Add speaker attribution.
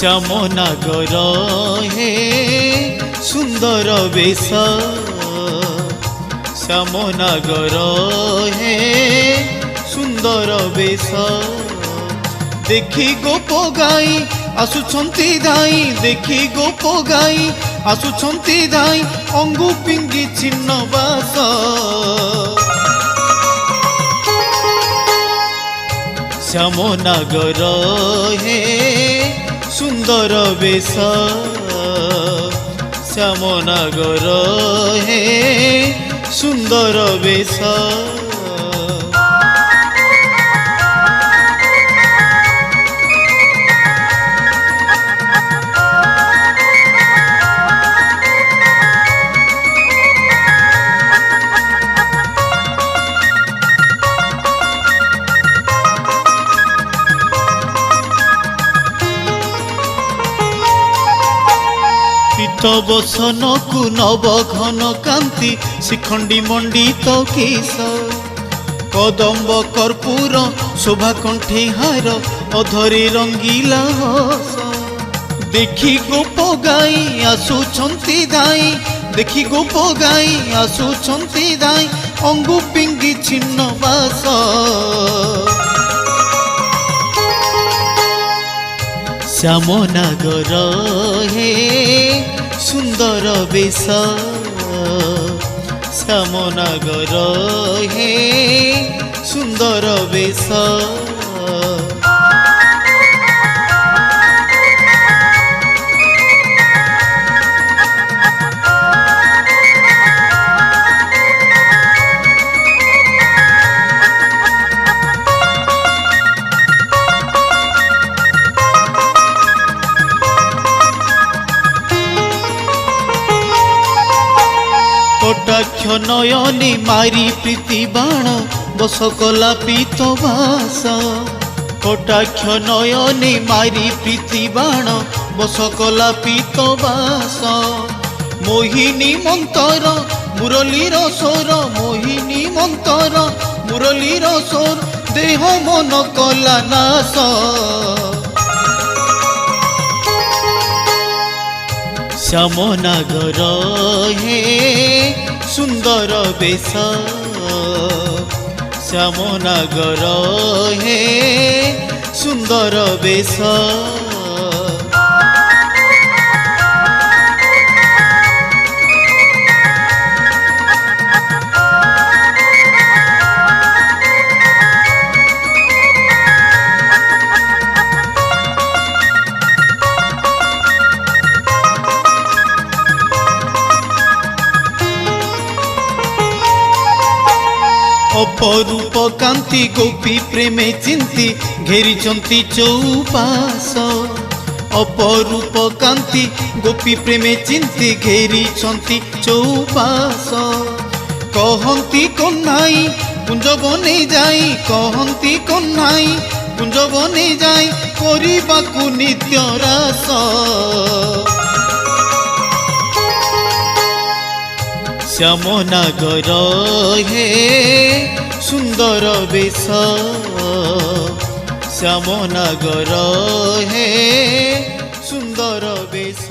Speaker 1: শ্যামনাগর হে সুন্দর বেশ শ্যামনাগর হে সুন্দর বেশ দেখি গোপ গাই আসুছন্তি ধাই দেখি গোপ গাই আসুছন্তি ধাই অঙ্গু পিঙ্গি ছিন্ন বাস শ্যামনাগর হে সুন্দর বেশ শ্যামনাগর হে সুন্দর বেশ বসনকু নব ঘন কান্তি শিখণ্ডী মণ্ডিত কেশ কদম্ব কর্পূর শোভা কণ্ঠে হার অধরে রঙ্গিলা হস দেখি গোপ গাই আসুছন্তি ধাই দেখি গোপ গাই আসুছন্তি ধাই অঙ্গু পিঙ্গি ছিন্ন বাস শ্যামনাগর হে সুন্দর বেশ শ্যামনাগর হে সুন্দর বেশ কটাক্ষ নয়নে মারি প্রীতি বাণ বস কলা পীত বাস কটাক্ষ নয়নে মারি প্রীতি বাণ বস কলা পীত বাস মোহিনী মন্তর মুরলীর স্বর মোহিনী মন্তর মুরলীর স্বর দেহ মন কলা নাশ শ্যামনাগর হে সুন্দর বেশ শ্যামনাগর হে সুন্দর বেশ অপরূপ কান্তি গোপী প্রেমে চিন্তি ঘেরিছন্তি চৌপাশ অপরূপ কান্তি গোপী প্রেমে চিন্তি ঘেরিছন্তি চৌপাশ কহন্তি কন্যাই কুঞ্জবনে যাই কহন্তি কন্যাই কুঞ্জবনে যাই କରିବାକୁ নিত্য রাস শ্যামনাগর হে সুন্দর বেশ শ্যামনাগর হে সুন্দর বেশ।